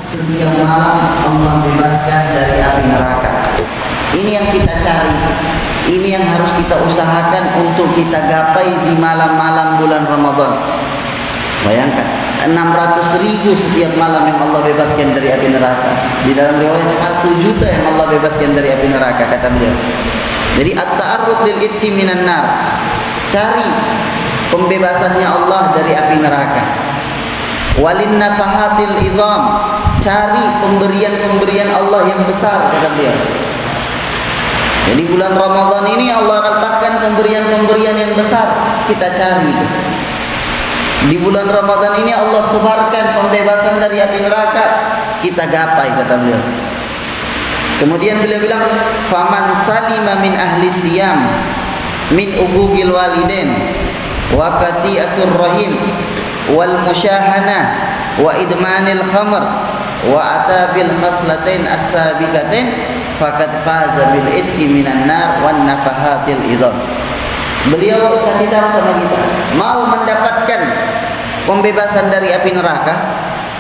setiap malam Allah bebaskan dari api neraka. Ini yang kita cari. Ini yang harus kita usahakan untuk kita gapai di malam-malam bulan Ramadan. Bayangkan, 600.000 setiap malam yang Allah bebaskan dari api neraka. Di dalam riwayat 1 juta yang Allah bebaskan dari api neraka, kata beliau. Jadi at-ta'arrud lil itqi minan nar. Cari pembebasannya Allah dari api neraka. Walin nafahatil idham. Cari pemberian-pemberian Allah yang besar, kata beliau. Jadi bulan Ramadan ini Allah letakkan pemberian-pemberian yang besar, kita cari itu. Di bulan Ramadan ini Allah sebarkan pembebasan dari api neraka, kita gapai, kata beliau. Kemudian beliau bilang, faman salima min ahli siyam min ugugil walidain wa qati'atur rahim wal musyahana wa idmanil khamr wa atabil khaslatain as-sabiqatain faqad faza bil itqi minan nar wan nafahatil idham. Beliau kasih tahu sama kita, mau mendapatkan pembebasan dari api neraka,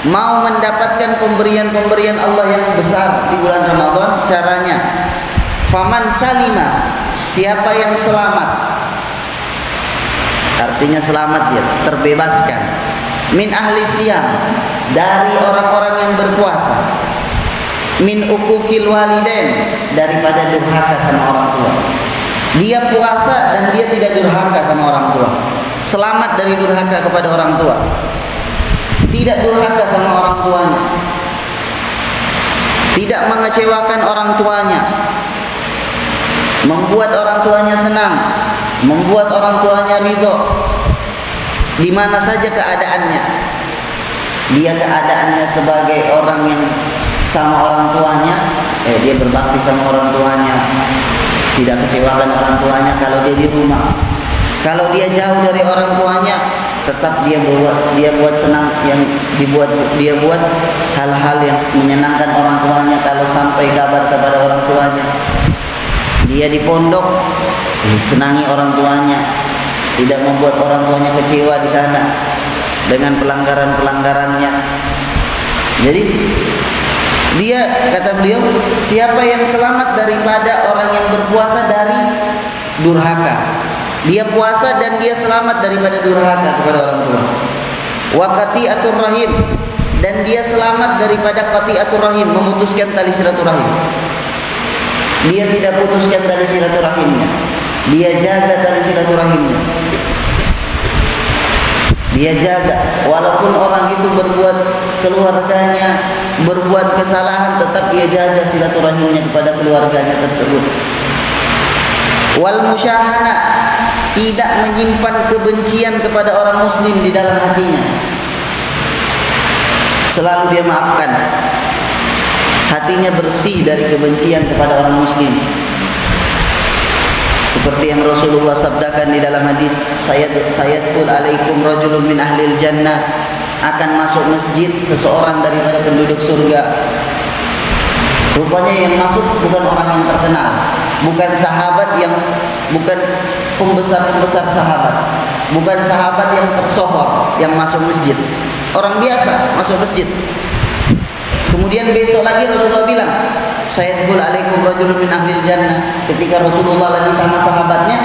mau mendapatkan pemberian-pemberian Allah yang besar di bulan Ramadan, caranya faman salima, siapa yang selamat, artinya selamat dia, terbebaskan, min ahli siyam, dari orang-orang yang berpuasa, min ukukil walidain, daripada durhaka sama orang tua. Dia puasa dan dia tidak durhaka sama orang tua, selamat dari durhaka kepada orang tua, tidak durhaka sama orang tuanya, tidak mengecewakan orang tuanya, membuat orang tuanya senang, membuat orang tuanya ridho di mana saja keadaannya. Dia keadaannya sebagai orang yang sama orang tuanya, dia berbakti sama orang tuanya, tidak kecewakan orang tuanya kalau dia di rumah. Kalau dia jauh dari orang tuanya, tetap dia buat senang, yang dia buat hal-hal yang menyenangkan orang tuanya. Kalau sampai kabar kepada orang tuanya, dia di pondok, senangi orang tuanya, tidak membuat orang tuanya kecewa di sana dengan pelanggaran-pelanggarannya. Jadi dia, kata beliau, siapa yang selamat daripada orang yang berpuasa dari durhaka, dia puasa dan dia selamat daripada durhaka kepada orang tua. Wa qati'atur rahim, dan dia selamat daripada qati'atur rahim, memutuskan tali silaturahim. Dia tidak putuskan tali silaturahimnya, dia jaga tali silaturahimnya. Dia jaga, walaupun orang itu berbuat, keluarganya berbuat kesalahan, tetap dia jaga silaturahimnya kepada keluarganya tersebut. Wal musyahana, tidak menyimpan kebencian kepada orang muslim di dalam hatinya, selalu dia maafkan, hatinya bersih dari kebencian kepada orang muslim. Seperti yang Rasulullah sabdakan di dalam hadis, sayadkhul alaikum rajulun min ahlil jannah, akan masuk masjid seseorang daripada penduduk surga. Rupanya yang masuk bukan orang yang terkenal, bukan sahabat yang, bukan pembesar-pembesar sahabat, bukan sahabat yang tersohor yang masuk masjid, orang biasa masuk masjid. Kemudian besok lagi Rasulullah bilang, sayadkhul alaikum rajulun min ahlil jannah. Ketika Rasulullah lagi sama sahabatnya,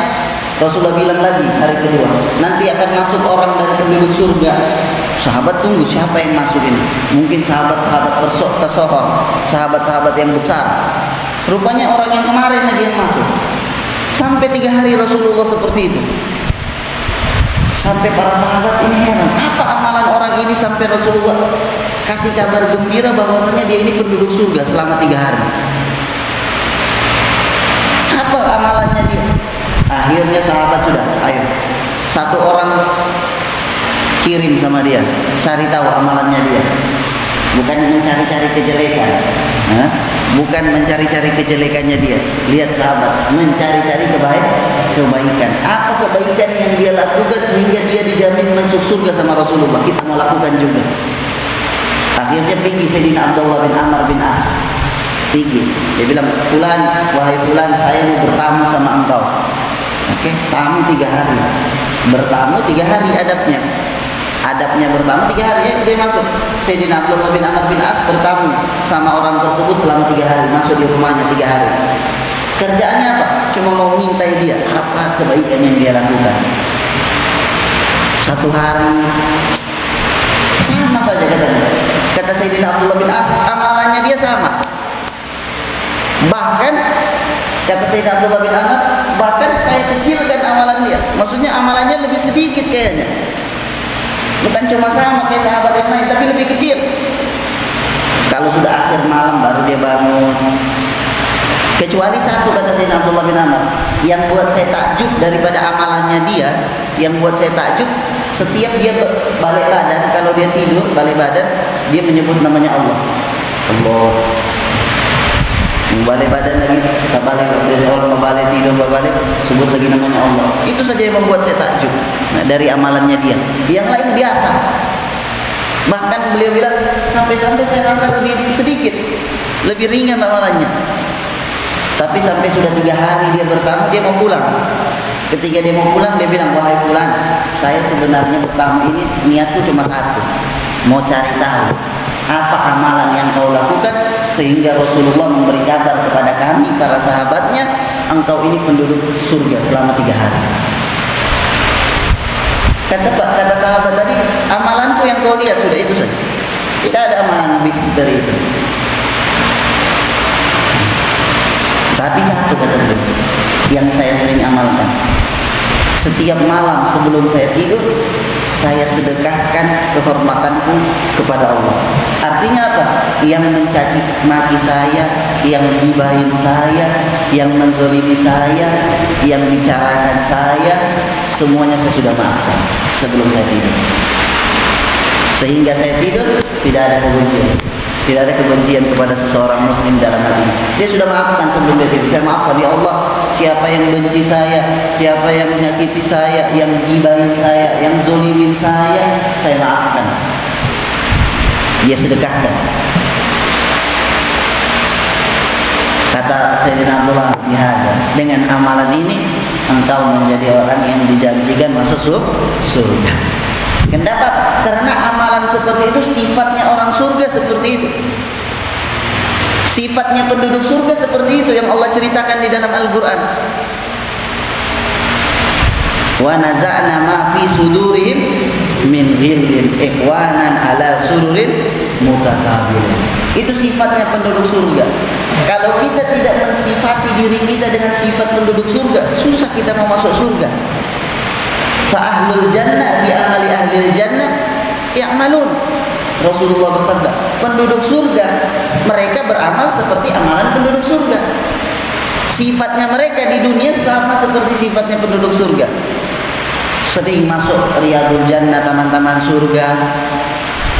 Rasulullah bilang lagi hari kedua, nanti akan masuk orang dari penduduk surga. Sahabat tunggu, siapa yang masuk ini? Mungkin sahabat-sahabat tersohor, sahabat-sahabat yang besar. Rupanya orang yang kemarin lagi yang masuk. Sampai 3 hari Rasulullah seperti itu. Sampai para sahabat ini heran, apa amalan orang ini sampai Rasulullah kasih kabar gembira bahwasanya dia ini penduduk surga selama 3 hari. Apa amalannya dia? Akhirnya sahabat sudah, ayo, satu orang kirim sama dia, cari tahu amalannya dia. Bukan mencari-cari kejelekan, bukan mencari-cari kejelekannya dia. Lihat sahabat, mencari-cari kebaikan. Apa kebaikan yang dia lakukan sehingga dia dijamin masuk surga sama Rasulullah? Kita mau lakukan juga. Akhirnya pergi Sayyidina Abdullah bin Amr bin As, pergi. Dia bilang, fulan, wahai fulan, saya mau bertamu sama engkau. Oke, tamu 3 hari, bertamu 3 hari adabnya. Adabnya bertamu 3 hari, dia masuk. Sayyidina Abdullah bin Amr bin As bertamu sama orang tersebut selama 3 hari, masuk di rumahnya 3 hari. Kerjaannya apa? Cuma mau ngintai dia, apa kebaikan yang dia lakukan. 1 hari sama saja katanya. Kata Sayyidina Abdullah bin As, amalannya dia sama. Bahkan kata Sayyidina Abdullah bin Amr, bahkan saya kecilkan amalan dia. Maksudnya amalannya lebih sedikit kayaknya. Bukan cuma sama kayak sahabat yang lain, tapi lebih kecil. Kalau sudah akhir malam baru dia bangun. Kecuali satu, kata Sayyidina Abdullah bin Amr, yang buat saya takjub daripada amalannya dia, yang buat saya takjub, setiap dia balik badan, kalau dia tidur balik badan, dia menyebut namanya Allah. Allah. Balik badan lagi, tak balik, biasa orang balik tidur balik, sebut lagi namanya Allah. Itu saja yang membuat saya takjub. Nah, dari amalannya dia. Yang lain biasa. Bahkan beliau bilang sampai-sampai saya rasa lebih sedikit, lebih ringan amalannya. Tapi sampai sudah 3 hari dia bertamu, dia mau pulang. Ketika dia mau pulang, dia bilang, wahai fulan, saya sebenarnya bertamu ini niatku cuma satu, mau cari tahu apa amalan yang kau lakukan sehingga Rasulullah memberi kabar kepada kami para sahabatnya, engkau ini penduduk surga selama 3 hari. Kata sahabat tadi, amalanku yang kau lihat sudah itu saja, tidak ada amalan lebih dari itu. Tapi satu, kata beliau, yang saya sering amalkan, setiap malam sebelum saya tidur, saya sedekahkan kehormatanku kepada Allah. Artinya apa? Yang mencaci maki saya, yang gibahin saya, yang menzolimi saya, yang bicarakan saya, semuanya saya sudah maafkan sebelum saya tidur. Sehingga saya tidur tidak ada kebencian. Tidak ada kebencian kepada seseorang muslim dalam hati. Dia sudah maafkan sebelum dia tidur. Saya maafkan, ya Allah, siapa yang benci saya, siapa yang menyakiti saya, yang gibahin saya, yang zolimin saya maafkan. Dia sedekahkan. Kata Sayyidina Abdullah bin Hadar, dengan amalan ini engkau menjadi orang yang dijanjikan masuk surga. Kenapa? Karena amalan seperti itu sifatnya orang surga seperti itu. Sifatnya penduduk surga seperti itu yang Allah ceritakan di dalam Al-Quran. Wa naza'na ma fi sudurihim min ghillin ikhwanan ala sururin mutakabilin. Itu sifatnya penduduk surga. Kalau kita tidak mensifati diri kita dengan sifat penduduk surga, susah kita mau masuk surga. Fa ahlul jannah bi amali ahlil jannah ya'malun. Rasulullah bersabda, penduduk surga mereka beramal seperti amalan penduduk surga. Sifatnya mereka di dunia sama seperti sifatnya penduduk surga. Sering masuk riyadul jannah, taman-taman surga.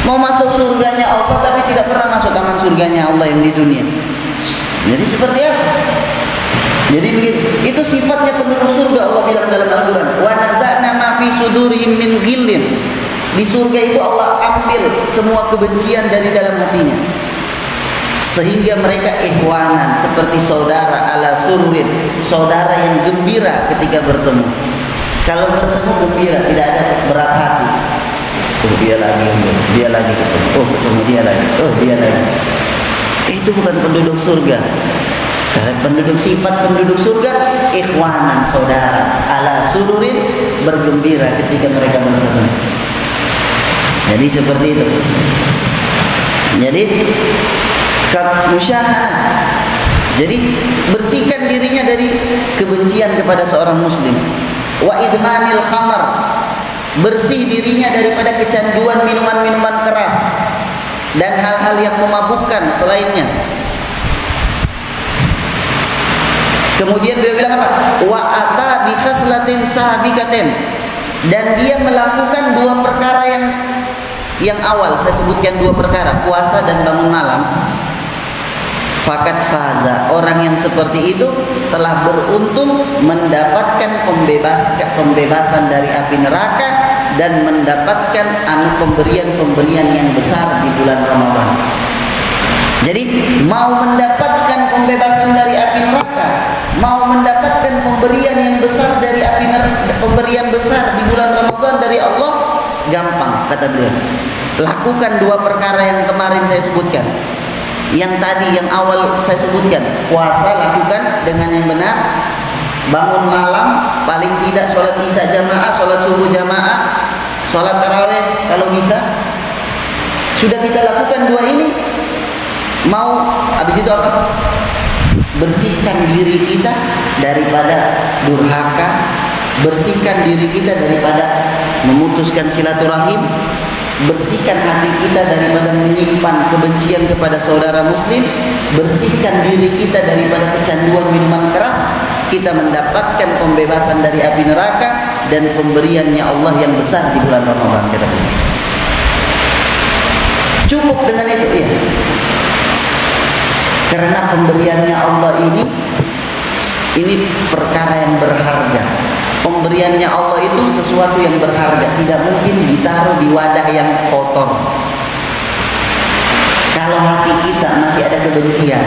Mau masuk surganya Allah tapi tidak pernah masuk taman surganya Allah yang di dunia. Jadi seperti apa? Jadi itu sifatnya penduduk surga. Allah bilang dalam Al-Quran, wa naza'na ma fi sudurihim min ghillin. Di surga itu Allah ambil semua kebencian dari dalam hatinya, sehingga mereka ikhwanan, seperti saudara ala sururin, saudara yang gembira ketika bertemu. Kalau bertemu gembira, tidak ada berat hati. Oh dia lagi ketemu. Oh ketemu dia lagi. Oh dia lagi. Itu bukan penduduk surga. Sifat penduduk surga ikhwanan, saudara, ala sururin, bergembira ketika mereka bertemu. Jadi seperti itu. Jadi musyahanah. Jadi bersihkan dirinya dari kebencian kepada seorang muslim. Wa idmanil khamar, bersih dirinya daripada kecanduan minuman-minuman keras dan hal-hal yang memabukkan selainnya. Kemudian beliau bilang apa? Wa ata bi khaslatin sabiqatin, dan dia melakukan 2 perkara yang awal. Saya sebutkan 2 perkara, puasa dan bangun malam. Fakat faza, orang yang seperti itu telah beruntung mendapatkan pembebasan dari api neraka dan mendapatkan pemberian-pemberian yang besar di bulan Ramadan. Jadi mau mendapatkan pembebasan dari api neraka, mau mendapatkan pemberian yang besar dari api neraka, pemberian besar di bulan Ramadan dari Allah, gampang kata beliau. Lakukan dua perkara yang kemarin saya sebutkan. Yang tadi yang awal saya sebutkan, puasa lakukan dengan yang benar. Bangun malam paling tidak sholat isya jamaah, sholat subuh jamaah, sholat tarawih kalau bisa. Sudah kita lakukan dua ini, mau habis itu apa? Bersihkan diri kita daripada durhaka, bersihkan diri kita daripada memutuskan silaturahim, bersihkan hati kita daripada menyimpan kebencian kepada saudara muslim, bersihkan diri kita daripada kecanduan minuman keras. Kita mendapatkan pembebasan dari api neraka dan pemberiannya Allah yang besar di bulan Ramadan, kata beliau. Cukup dengan itu, ya. Karena pemberiannya Allah ini perkara yang berharga. Pemberiannya Allah itu sesuatu yang berharga, tidak mungkin ditaruh di wadah yang kotor. Kalau hati kita masih ada kebencian,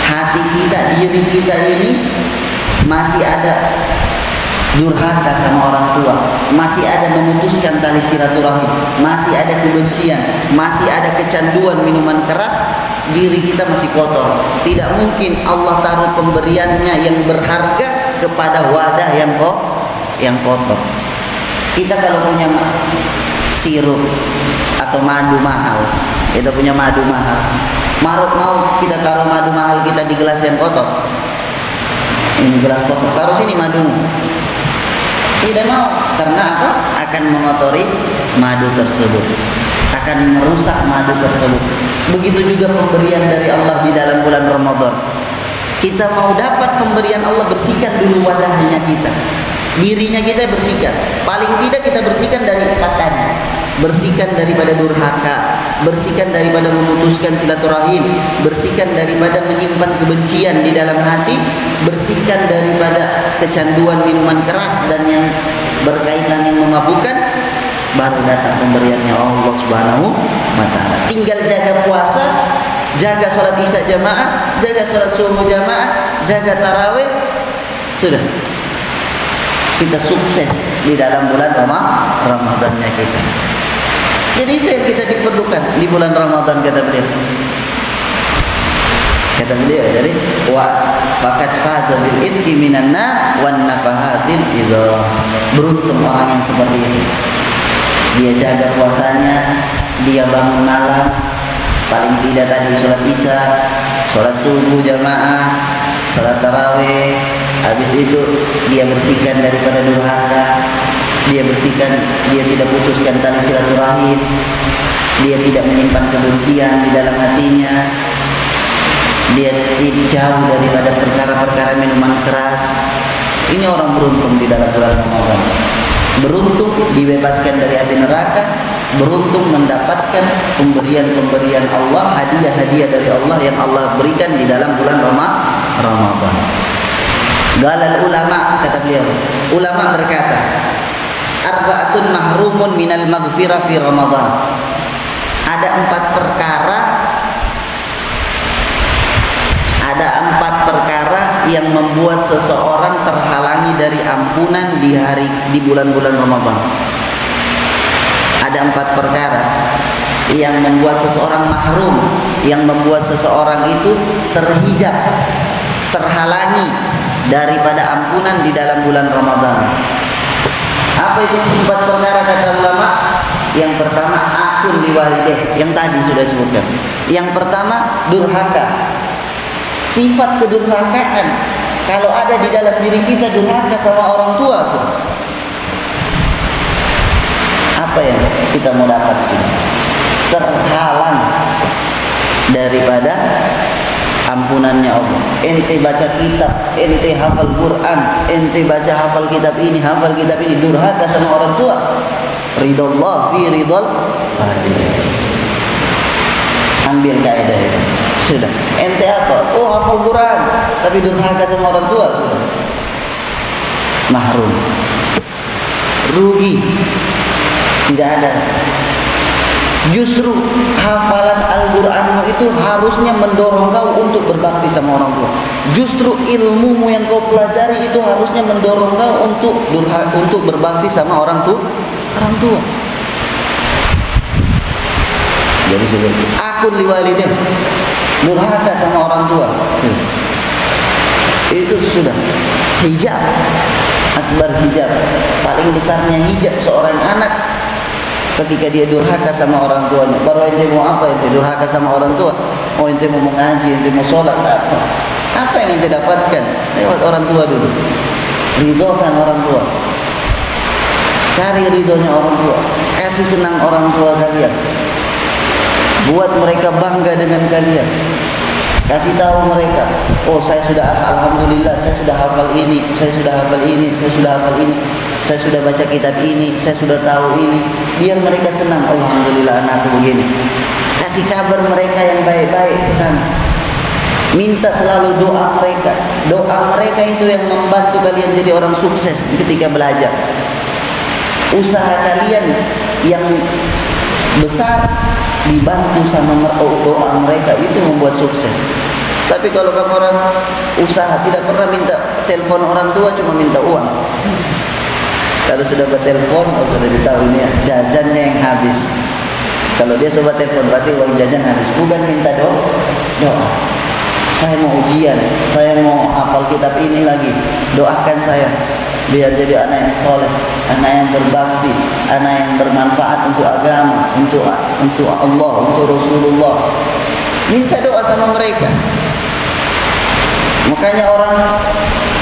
hati kita, diri kita ini masih ada durhaka sama orang tua, masih ada memutuskan tali silaturahim, masih ada kebencian, masih ada kecanduan minuman keras, diri kita masih kotor. Tidak mungkin Allah taruh pemberiannya yang berharga kepada wadah yang kotor. Kita kalau punya sirup atau madu mahal, kita punya madu mahal, mau kita taruh madu mahal kita di gelas yang kotor. Ini gelas kotor, taruh sini madumu. Tidak mau, karena apa? Akan mengotori madu tersebut, akan merusak madu tersebut. Begitu juga pemberian dari Allah di dalam bulan Ramadan. Kita mau dapat pemberian Allah, bersihkan dulu wadahnya kita, dirinya kita bersihkan. Paling tidak kita bersihkan dari 4 tadi. Bersihkan daripada durhaka, bersihkan daripada memutuskan silaturahim, bersihkan daripada menyimpan kebencian di dalam hati, bersihkan daripada kecanduan minuman keras dan yang berkaitan yang memabukkan. Baru datang pemberiannya Allah Subhanahu wa ta'ala. Tinggal jaga puasa, jaga sholat isya jamaah, jaga sholat subuh jamaah, jaga tarawih, sudah kita sukses di dalam bulan Ramadannya kita. Jadi itu yang kita diperlukan di bulan Ramadan, kata beliau. Kata beliau, jadi wa faqad faza bil itqi minan nar wan nafahatil idhah. Beruntung orang yang seperti itu. Dia jaga puasanya, dia bangun malam, paling tidak tadi sholat isya, sholat subuh jamaah, sholat tarawih. Habis itu dia bersihkan daripada durhaka, dia bersihkan, dia tidak putuskan tali silaturahim, dia tidak menyimpan kebencian di dalam hatinya, dia jauh daripada perkara-perkara minuman keras. Ini orang beruntung di dalam bulan Ramadan. Beruntung dibebaskan dari api neraka, beruntung mendapatkan pemberian-pemberian Allah, hadiah-hadiah dari Allah yang Allah berikan di dalam bulan Ramadan. Galal ulama, kata beliau, ulama berkata, arba'atun mahrumun minal maghfirah fi Ramadan. Ada 4 perkara yang membuat seseorang terhalangi dari ampunan di bulan-bulan Ramadan. Ada 4 perkara yang membuat seseorang mahrum, yang membuat seseorang itu terhijab, terhalangi daripada ampunan di dalam bulan Ramadan. Apa itu 4 perkara kata ulama? Yang pertama akun liwalidayh, yang tadi sudah disebutkan. Yang pertama durhaka. Sifat kedurhakaan, kalau ada di dalam diri kita durhaka sama orang tua, apa yang kita mau dapat? Terhalang daripada ampunannya Allah. Ente baca kitab, ente hafal Quran, ente baca hafal kitab ini, durhaka sama orang tua. Ridallah fi ridal walidain. Ambil kaidah itu. Sudah. Ente apa? Oh, hafal Quran, tapi durhaka sama orang tua, sudah. Mahrum. Rugi. Tidak ada. Justru hafalan Al-Quranmu itu harusnya mendorong kau untuk berbakti sama orang tua. Justru ilmumu yang kau pelajari itu harusnya mendorong kau untuk berbakti sama orang tua. Jadi seperti akun liwalidain, durhaka sama orang tua. Itu sudah hijab akbar, hijab paling besarnya hijab seorang anak ketika dia durhaka sama orang tuanya. Baru ente mau apa, ente durhaka sama orang tua? Oh, ente mau mengaji, ente mau sholat, apa yang ente dapatkan lewat orang tua dulu? Ridhokan orang tua, cari ridhonya orang tua, kasih senang orang tua kalian, buat mereka bangga dengan kalian. Kasih tahu mereka, oh saya sudah, alhamdulillah saya sudah hafal ini, saya sudah hafal ini, saya sudah hafal ini, saya sudah baca kitab ini, saya sudah tahu ini. Biar mereka senang, alhamdulillah anakku begini. Kasih kabar mereka yang baik-baik ke sana. Minta selalu doa mereka. Doa mereka itu yang membantu kalian jadi orang sukses ketika belajar. Usaha kalian yang besar dibantu sama doa mereka, itu membuat sukses. Tapi kalau kamu orang usaha tidak pernah minta telepon orang tua, cuma minta uang. Kalau sudah bertelepon, sudah ditahu ini jajannya yang habis. Kalau dia coba telepon berarti uang jajan habis. Bukan minta doa. Saya mau ujian, saya mau hafal kitab ini lagi, doakan saya biar jadi anak yang soleh, anak yang berbakti, anak yang bermanfaat untuk agama, untuk Allah, untuk Rasulullah. Minta doa sama mereka. Makanya orang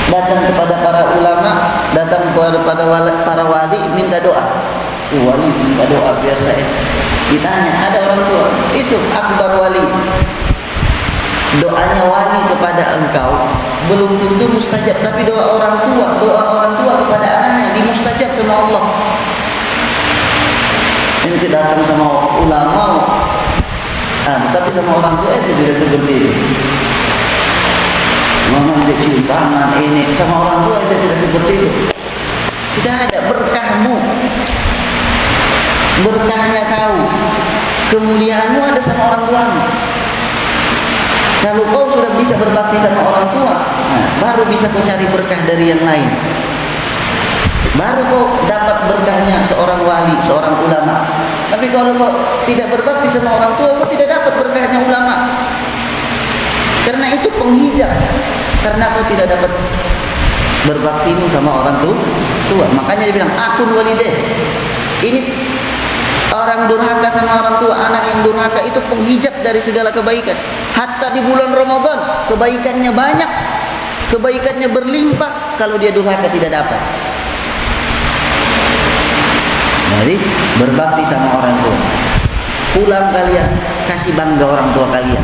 datang kepada para ulama, datang kepada para wali, minta doa. Wali minta doa biar saya. Ditanya, ada orang tua, itu akbar wali. Doanya wali kepada engkau belum tentu mustajab, tapi doa orang tua kepada anaknya dimustajab sama Allah. Ente datang sama ulama, tapi sama orang tua itu tidak seperti itu. Mama dia cium tangan ini, sama orang tua itu tidak seperti itu. Tidak ada berkahmu, berkahnya kau, kemuliaanmu ada sama orang tuamu. Kalau kau sudah bisa berbakti sama orang tua, baru bisa kau cari berkah dari yang lain. Baru kau dapat berkahnya seorang wali, seorang ulama. Tapi kalau kau tidak berbakti sama orang tua, kau tidak dapat berkahnya ulama. Karena itu penghijab. Karena kau tidak dapat berbaktimu sama orang tua. Makanya dia bilang akun walidain. Ini orang durhaka sama orang tua, anak yang durhaka itu penghijab dari segala kebaikan. Hatta di bulan Ramadan kebaikannya banyak, kebaikannya berlimpah. Kalau dia durhaka tidak dapat. Jadi berbakti sama orang tua. Pulang kalian kasih bangga orang tua kalian,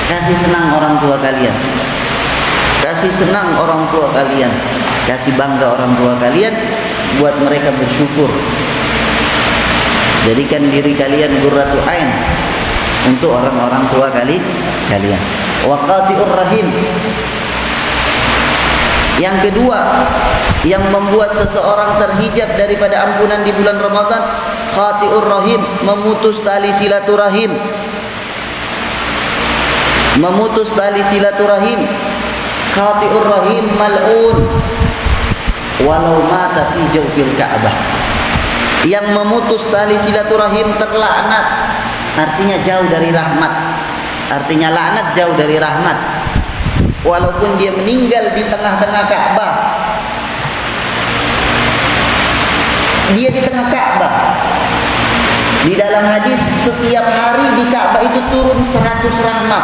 kasih senang orang tua kalian, kasih senang orang tua kalian, kasih bangga orang tua kalian, buat mereka bersyukur. Jadikan diri kalian qurratu ain untuk orang-orang tua kalian. Waqati'ur rahim. Yang kedua yang membuat seseorang terhijab daripada ampunan di bulan Ramadan, qati'ur rahim, memutus tali silaturahim. Memutus tali silaturahim. Qati'ur rahim mal'un walau mata fi jawfil Ka'bah. Yang memutus tali silaturahim terlaknat, artinya jauh dari rahmat. Artinya laknat jauh dari rahmat, walaupun dia meninggal di tengah-tengah Ka'bah. Dia di tengah Ka'bah. Di dalam hadis setiap hari di Ka'bah itu turun 100 rahmat.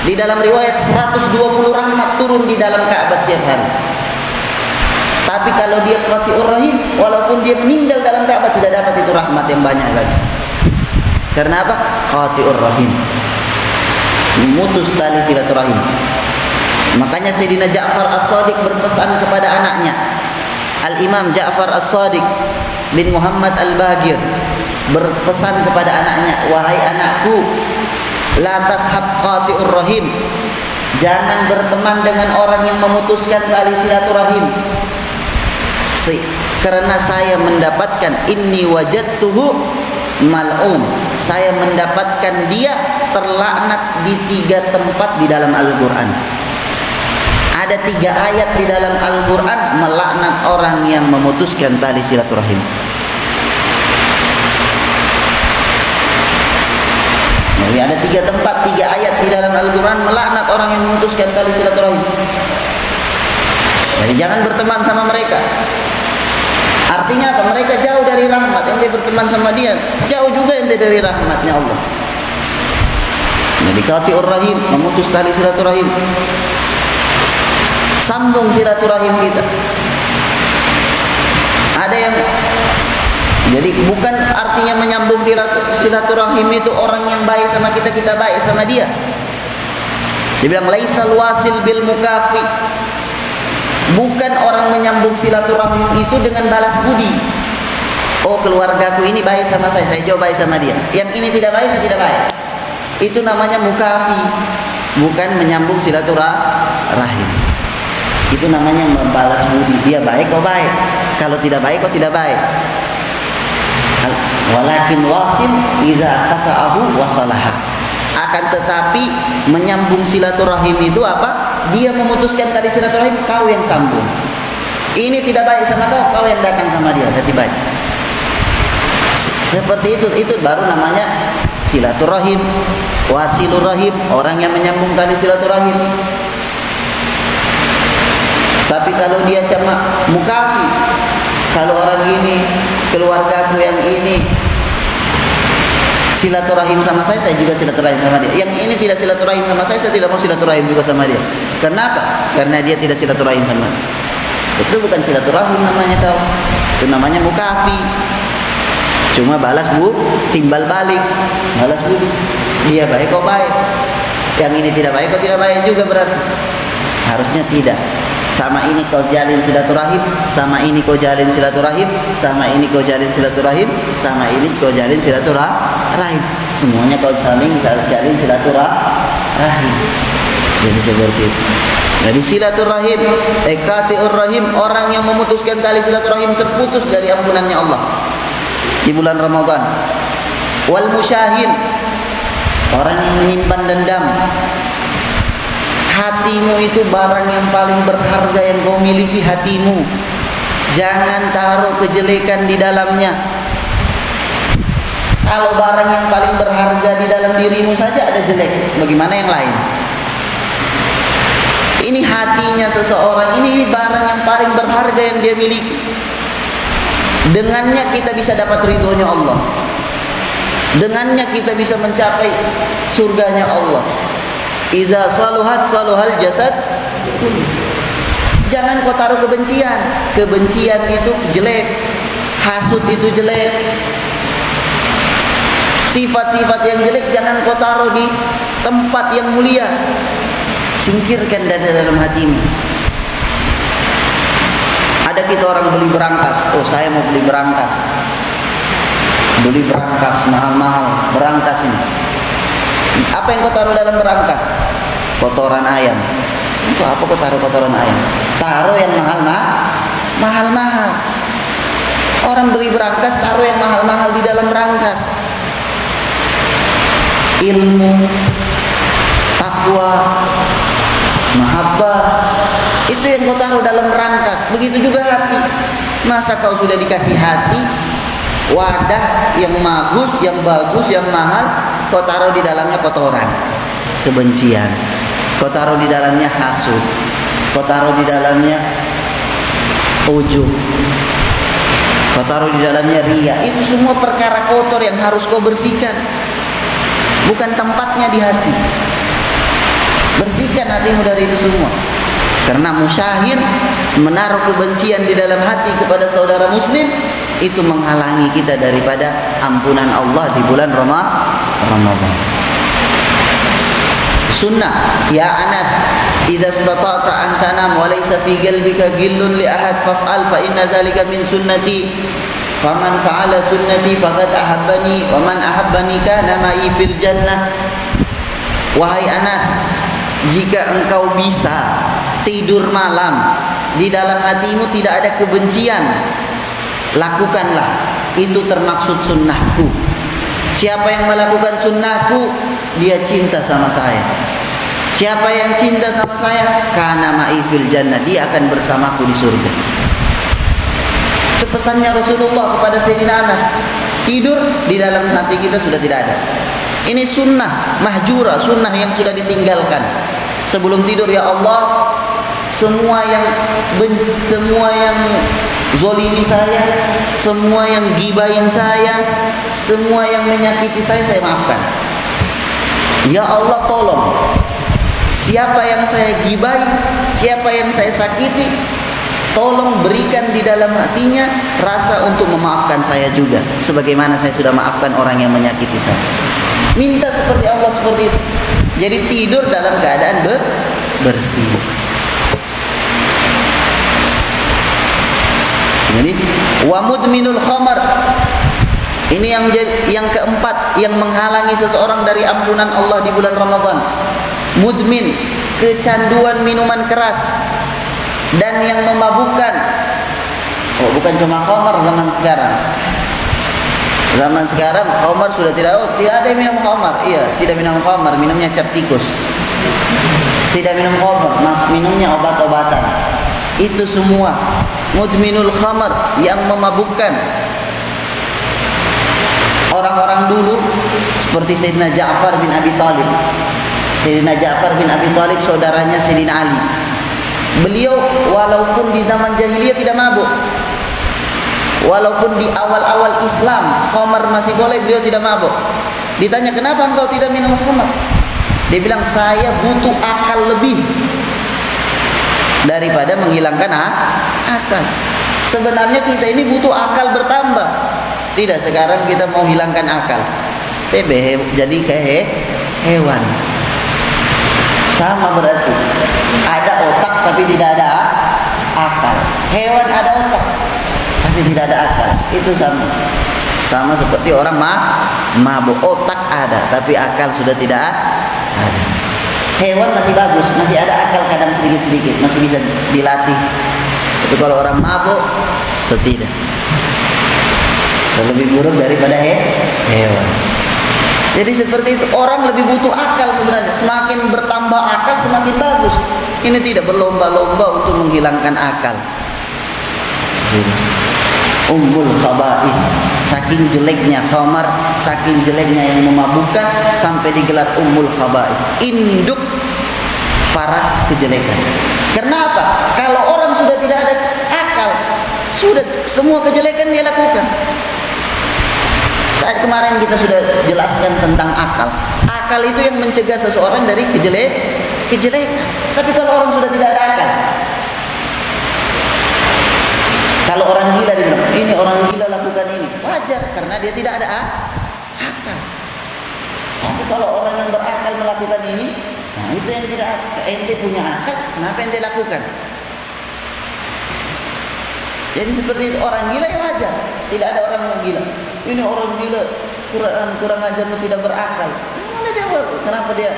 Di dalam riwayat 120 rahmat turun di dalam Ka'bah setiap hari. Tapi kalau dia qati'ur rahim, walaupun dia meninggal dalam Ka'bah tidak dapat itu rahmat yang banyak lagi. Karena apa? Qati'ur rahim, memutus tali silaturahim. Makanya Sayyidina Ja'far As-Shadiq berpesan kepada anaknya, Al-Imam Ja'far As-Shadiq bin Muhammad Al-Bagir berpesan kepada anaknya, wahai anakku, la tashab qati'ur rahim, jangan berteman dengan orang yang memutuskan tali silaturahim. Karena saya mendapatkan inni wajadtuhu mal'un, saya mendapatkan dia terlaknat di 3 tempat di dalam Al-Quran. Ada 3 ayat di dalam Al-Quran melaknat orang yang memutuskan tali silaturahim. Jadi ada 3 tempat, 3 ayat di dalam Al-Quran melaknat orang yang memutuskan tali silaturahim. Jadi jangan berteman sama mereka. Artinya apa? Mereka jauh dari rahmat. Ente berteman sama dia, jauh juga ente dari rahmatnya Allah. Jadi qati'ur rahim, memutus tali silaturahim. Sambung silaturahim kita. Ada yang jadi bukan artinya menyambung silaturahim itu orang yang baik sama kita, kita baik sama dia. Dia bilang laisal wasil bil mukafi. Bukan orang menyambung silaturahim itu dengan balas budi. Oh, keluargaku ini baik sama saya juga baik sama dia. Yang ini tidak baik, saya tidak baik. Itu namanya mukafi, bukan menyambung silaturahim. Itu namanya membalas budi. Dia baik, kau baik. Kalau tidak baik, kau tidak baik. Walakin wasil idza qata'ahu wasalaha. Akan tetapi menyambung silaturahim itu apa? Dia memutuskan tali silaturahim, kau yang sambung. Ini tidak baik sama kau, kau yang datang sama dia kasih baik. Seperti itu baru namanya silaturahim, wasilur rahim, orang yang menyambung tali silaturahim. Tapi kalau dia cuma mukafi, kalau orang ini, keluargaku yang ini silaturahim sama saya juga silaturahim sama dia. Yang ini tidak silaturahim sama saya tidak mau silaturahim juga sama dia. Kenapa? Karena dia tidak silaturahim sama dia. Itu bukan silaturahim namanya kau. Itu namanya mukafi. Cuma balas timbal balik, balas budi. Dia baik kau baik. Yang ini tidak baik kau tidak baik juga berarti. Harusnya tidak. Sama ini kau jalin silaturahim, sama ini kau jalin silaturahim, sama ini kau jalin silaturahim, sama ini kau jalin silaturahim. Semuanya kau jalin silaturahim. Jadi seperti itu. Jadi silaturahim, qati'ur rahim, orang yang memutuskan tali silaturahim terputus dari ampunannya Allah di bulan Ramadan. Wal musyahin, orang yang menyimpan dendam. Hatimu itu barang yang paling berharga yang kau miliki, hatimu. Jangan taruh kejelekan di dalamnya. Kalau barang yang paling berharga di dalam dirimu saja ada jelek, bagaimana yang lain? Ini hatinya seseorang, ini barang yang paling berharga yang dia miliki. Dengannya kita bisa dapat ridhonya Allah. Dengannya kita bisa mencapai surganya Allah. Iza saluhat saluhal jasad. Jangan kau taruh kebencian. Kebencian itu jelek, hasud itu jelek. Sifat-sifat yang jelek jangan kau taruh di tempat yang mulia. Singkirkan dari dalam hatimu. Ada kita orang beli berangkas. Oh, saya mau beli berangkas. Beli berangkas mahal-mahal, berangkas ini. Apa yang kau taruh dalam berangkas? Kotoran ayam. Itu apa kau taruh kotoran ayam? Taruh yang mahal-mahal. Orang beli berangkas taruh yang mahal-mahal di dalam berangkas. Ilmu, takwa, mahabbah, itu yang kau taruh dalam berangkas. Begitu juga hati. Masa kau sudah dikasih hati, wadah yang bagus, yang mahal, kau taruh di dalamnya kotoran, kebencian. Kau taruh di dalamnya hasud. Kau taruh di dalamnya ujub. Kau taruh di dalamnya riya. Itu semua perkara kotor yang harus kau bersihkan. Bukan tempatnya di hati. Bersihkan hatimu dari itu semua. Karena musyahin, menaruh kebencian di dalam hati kepada saudara muslim, itu menghalangi kita daripada ampunan Allah di bulan Ramadan. Sunnah, ya Anas, idza istata'ta an tanam wa laysa fi qalbika ghillun li ahad faf'al fa inna dzalika min sunnati. Faman fa'ala sunnati faqad ahabbani wa man ahabbani kana ma'i fil jannah. Wahai Anas, jika engkau bisa tidur malam, di dalam hatimu tidak ada kebencian, lakukanlah. Itu termaksud sunnahku. Siapa yang melakukan sunnahku, dia cinta sama saya. Siapa yang cinta sama saya, kana ma'i fil jannah, dia akan bersamaku di surga. Itu pesannya Rasulullah kepada Sayyidina Anas. Tidur di dalam hati kita sudah tidak ada. Ini sunnah mahjura, sunnah yang sudah ditinggalkan. Sebelum tidur, ya Allah, semua yang zolimi saya, semua yang gibahin saya, semua yang menyakiti saya maafkan. Ya Allah, tolong, siapa yang saya gibai, siapa yang saya sakiti, tolong berikan di dalam hatinya rasa untuk memaafkan saya juga, sebagaimana saya sudah maafkan orang yang menyakiti saya. Minta seperti Allah, seperti itu. Jadi tidur dalam keadaan bersih. Jadi wa mudminul khamar, ini yang keempat yang menghalangi seseorang dari ampunan Allah di bulan Ramadan. Mudmin, kecanduan minuman keras dan yang memabukkan. Oh, bukan cuma khamar zaman sekarang. Zaman sekarang khamar sudah tidak ada yang minum khamar. Iya, tidak minum khamar, minumnya cap tikus. Tidak minum khamar, minumnya obat-obatan. Itu semua mudminul khamar, yang memabukkan. Orang-orang dulu seperti Sayyidina Ja'far bin Abi Thalib. Sayyidina Ja'far bin Abi Thalib saudaranya Sayyidina Ali. Beliau walaupun di zaman jahiliyah tidak mabuk, walaupun di awal-awal Islam khamar masih boleh, beliau tidak mabuk. Ditanya, kenapa engkau tidak minum khamar? Dia bilang, saya butuh akal lebih daripada menghilangkan akal. Sebenarnya kita ini butuh akal bertambah. Tidak, sekarang kita mau hilangkan akal. Jadi kayak hewan. Sama berarti. Ada otak tapi tidak ada akal. Hewan ada otak tapi tidak ada akal. Itu sama seperti orang mabuk. Otak ada tapi akal sudah tidak ada. Hewan masih bagus, masih ada akal, kadang sedikit-sedikit, masih bisa dilatih. Tapi kalau orang mabuk, tidak. Lebih buruk daripada hewan. Jadi seperti itu, orang lebih butuh akal sebenarnya. Semakin bertambah akal, semakin bagus. Ini tidak berlomba-lomba untuk menghilangkan akal. Ummul khaba'ith, saking jeleknya khamar, saking jeleknya yang memabukkan, sampai digelar ummul khaba'ith, induk para kejelekan. Kenapa? Kalau orang sudah tidak ada akal, sudah semua kejelekan dia lakukan. Tadi kemarin kita sudah jelaskan tentang akal. Akal itu yang mencegah seseorang dari kejelekan. Tapi kalau orang sudah tidak ada akal, kalau orang gila dibilang, ini orang gila lakukan ini, wajar karena dia tidak ada akal. Tapi kalau orang yang berakal melakukan ini, nah itu yang tidak ada. Ente punya akal, kenapa ente lakukan? Jadi seperti itu, orang gila ya wajar. Tidak ada orang yang gila. Ini orang gila, kurang ajar, tidak berakal. Kenapa dia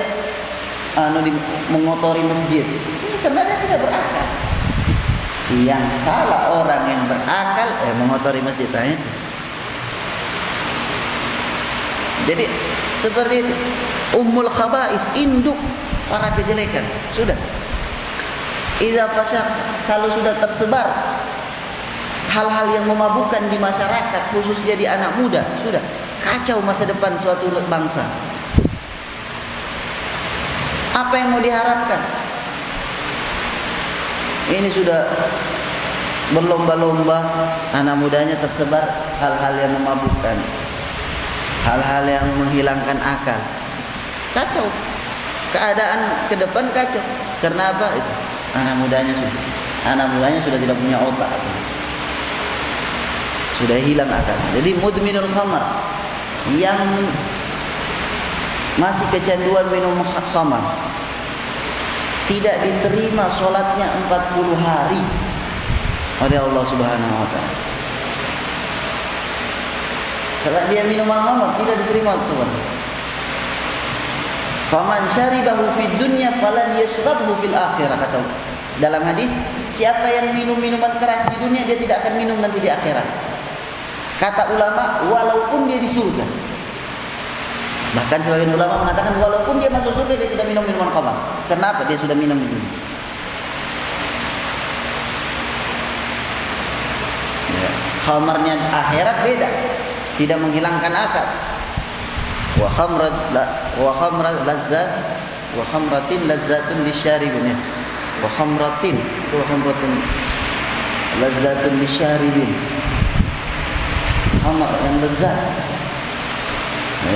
mengotori masjid? Karena dia tidak berakal. Yang salah orang yang berakal mengotori masjid. Nah, itu. Jadi seperti itu. Ummul khaba'is, induk para kejelekan. Sudah. Idza fasyak, kalau sudah tersebar hal-hal yang memabukkan di masyarakat, khususnya di anak muda, sudah kacau masa depan suatu bangsa. Apa yang mau diharapkan? Ini sudah berlomba-lomba anak mudanya tersebar hal-hal yang memabukkan, hal-hal yang menghilangkan akal. Kacau. Keadaan ke depan kacau. Karena apa itu? Anak mudanya sudah tidak punya otak. Sudah hilang akal. Jadi mudminul khamar, yang masih kecanduan minum khamar, tidak diterima sholatnya 40 hari oleh Allah Subhanahu wa ta'ala. Setelah dia minum khamar, tidak diterima Tuhan. Faman syaribahu fid dunya falan yashrabhu fil akhirah, kata dalam hadis, siapa yang minum minuman keras di dunia, dia tidak akan minum nanti di akhirat. Kata ulama, walaupun dia di surga. Bahkan sebagian ulama mengatakan walaupun dia masuk surga, dia tidak minum minuman khamar. Kenapa? Dia sudah minum di dunia. Khamarnya akhirat beda, tidak menghilangkan akal. wa khamrat lazzat wa khamratin lazzatun lisyaribin. Wa khamratin itu khamratun lazzatun lisyaribin. Khamr yang lezat. Nah,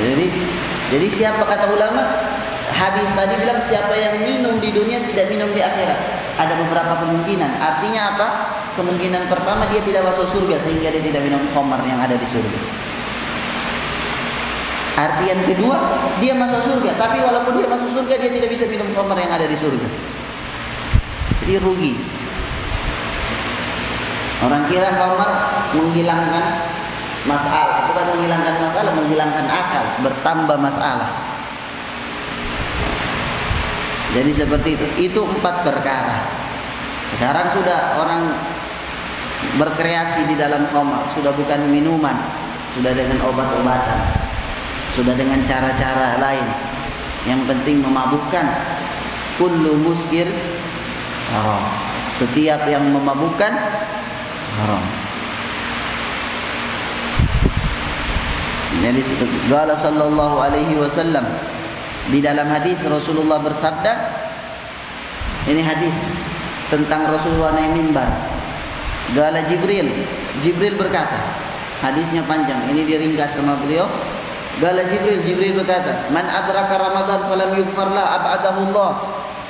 jadi siapa kata ulama? Hadis tadi bilang siapa yang minum di dunia tidak minum di akhirat. Ada beberapa kemungkinan. Artinya apa? Kemungkinan pertama dia tidak masuk surga sehingga dia tidak minum khamr yang ada di surga. Arti yang kedua, dia masuk surga, tapi walaupun dia masuk surga dia tidak bisa minum khamr yang ada di surga. Jadi rugi. Orang kira khamr menghilangkan masalah, bukan menghilangkan masalah, menghilangkan akal, bertambah masalah. Jadi seperti itu. Itu 4 perkara. Sekarang sudah orang berkreasi di dalam khamr, sudah bukan minuman, sudah dengan obat-obatan, sudah dengan cara-cara lain. Yang penting memabukkan. Kullu muskir haram. Setiap yang memabukkan haram. Jadi qala sallallahu alaihi wasallam, di dalam hadis Rasulullah bersabda, ini hadis tentang Rasulullah naik mimbar. Qala Jibril berkata, hadisnya panjang, ini diringkas sama beliau. Qala Jibril berkata, man adraka Ramadan falam yughfar la ab'adahu Allah.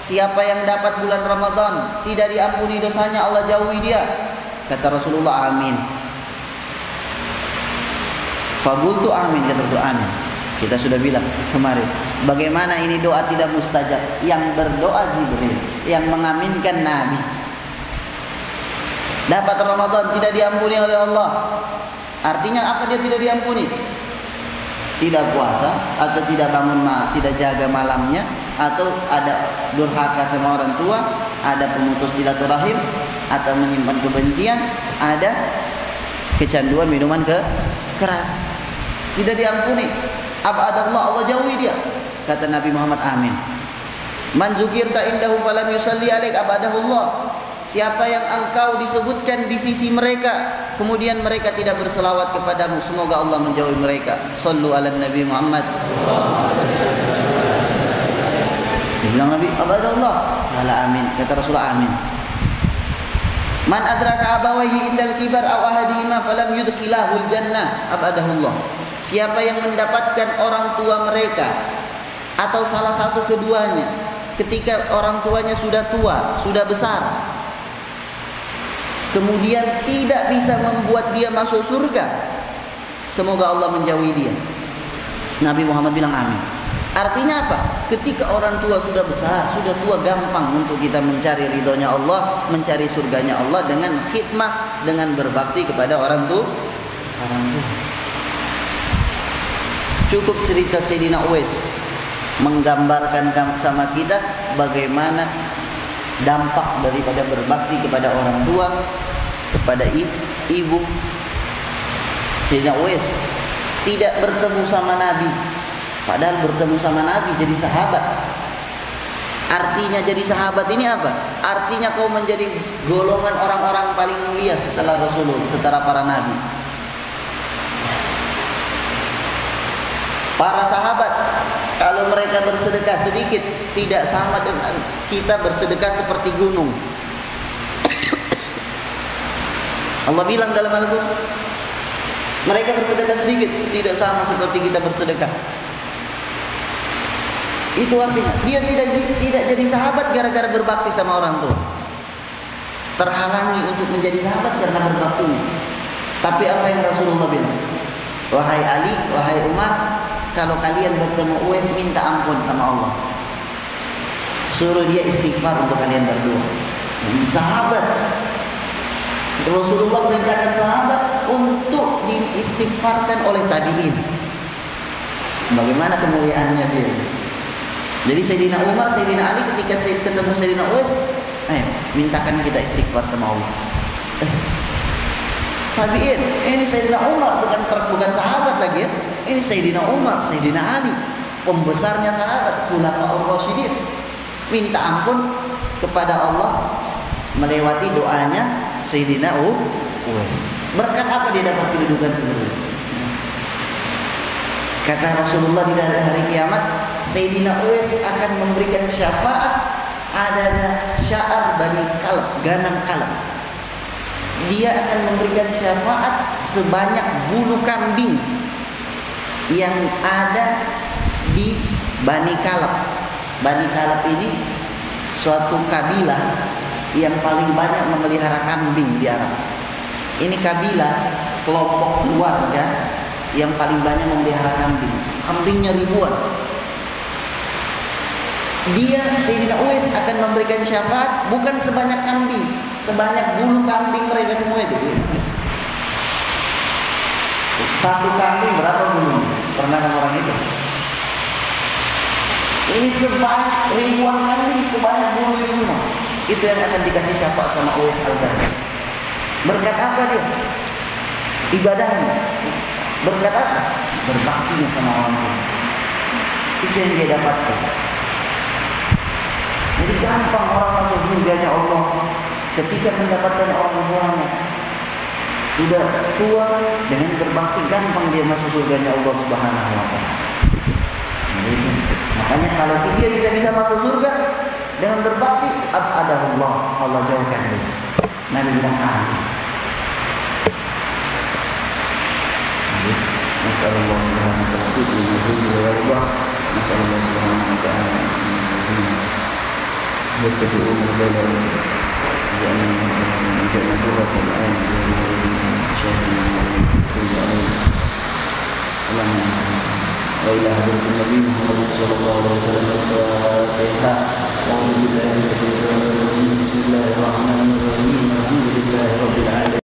Siapa yang dapat bulan Ramadan tidak diampuni dosanya, Allah jauhi dia. Kata Rasulullah, amin. Faqultu amin, kata Rasulullah, amin. Kita sudah bilang kemarin, bagaimana ini doa tidak mustajab? Yang berdoa Jibril, yang mengaminkan Nabi. Dapat Ramadan tidak diampuni oleh Allah. Artinya apa dia tidak diampuni? Tidak puasa, atau tidak bangun tidak jaga malamnya, atau ada durhaka sama orang tua, ada pemutus silaturahim, atau menyimpan kebencian, ada kecanduan minuman keras. Tidak diampuni. Abadallah, Allah jauhi dia. Kata Nabi Muhammad, amin. Man zukirta indahu falam yusalli alaik abadahullah. Siapa yang engkau disebutkan di sisi mereka, kemudian mereka tidak berselawat kepadamu, semoga Allah menjauhi mereka. Sallu ala Nabi Muhammad. Dia bilang Nabi, abadallah. Kala amin. Kata Rasulullah, amin. Man adraka abawaihi indal kibar aw ahadihima falam yudkhilahul jannah abadahullah. Siapa yang mendapatkan orang tua mereka atau salah satu keduanya ketika orang tuanya sudah tua, sudah besar, kemudian tidak bisa membuat dia masuk surga, semoga Allah menjauhi dia. Nabi Muhammad bilang amin. Artinya apa? Ketika orang tua sudah besar, sudah tua, gampang untuk kita mencari ridhonya Allah, mencari surganya Allah dengan khidmah, dengan berbakti kepada orang tua. Cukup cerita Sayyidina Uwais menggambarkan sama kita bagaimana dampak daripada berbakti kepada orang tua, kepada ibu. Sayyidina Uwais tidak bertemu sama Nabi, padahal bertemu sama Nabi jadi sahabat. Artinya jadi sahabat ini apa? Artinya kau menjadi golongan orang-orang paling mulia setelah Rasulullah, setelah para Nabi. Para sahabat kalau mereka bersedekah sedikit tidak sama dengan kita bersedekah seperti gunung. Allah bilang dalam Al-Quran, mereka bersedekah sedikit tidak sama seperti kita bersedekah. Itu artinya dia tidak jadi sahabat gara-gara berbakti sama orang tua. Terhalangi untuk menjadi sahabat karena berbaktinya. Tapi apa yang Rasulullah bilang? Wahai Ali, wahai Umar, kalau kalian bertemu Uwais minta ampun sama Allah. Suruh dia istighfar untuk kalian berdua. Sahabat. Rasulullah perintahkan sahabat untuk diistighfarkan oleh tabi'in. Bagaimana kemuliaannya dia? Jadi Sayyidina Umar, Sayyidina Ali ketika ketemu Sayyidina Uwais, mintakan kita istighfar sama Allah. Tabi'in, ini Sayyidina Umar, bukan sahabat lagi ya. Ini Sayyidina Umar, Sayyidina Ali, pembesarnya sahabat, khulafaur rasyidin. Minta ampun kepada Allah melewati doanya Sayyidina Uwais. Berkat apa dia dapat kedudukan seperti itu? Kata Rasulullah di hari kiamat, Sayyidina Uwais akan memberikan syafaat adanya sya'ar Bani Kalb, ganang Kalb. Dia akan memberikan syafaat sebanyak bulu kambing yang ada di Bani Kalb. Bani Kalb ini suatu kabilah yang paling banyak memelihara kambing di Arab. Ini kabilah, kelompok keluarga yang paling banyak memelihara kambing. Kambingnya ribuan. Dia, Sayyidina Uwais akan memberikan syafaat bukan sebanyak kambing, sebanyak bulu kambing mereka semua itu. Satu kambing berapa bulu? Pernah kan orang itu? Ini sebanyak ribuan kambing, sebanyak bulu itu semua. Itu yang akan dikasih syafaat sama Uwais Al-Qarni. Berkat apa dia? Ibadahnya. Berkat apa? Berbaktinya sama orang tua. Itu yang dia dapatkan. Jadi gampang orang masuk surganya Allah ketika mendapatkan orang tuanya. Sudah tua dengan berbakti, gampang dia masuk surganya Allah Subhanahu wa taala. Makanya kalau dia tidak bisa masuk surga dengan berbakti, abadahullah, Allah jauhkan dia. Nabi bilang amin. Nasallallahu subhanahu wa ta'ala Nasallallahu subhanahu wa ta'ala يتبعون البلد لأنهم جاءوا بغة الآن وإلى حضرة النبي محمد صلى الله عليه وسلم الفاتحة. أعوذ بالله من الشيطان الرجيم. بسم الله الرحمن الرحيم. الحمد لله رب العالمين.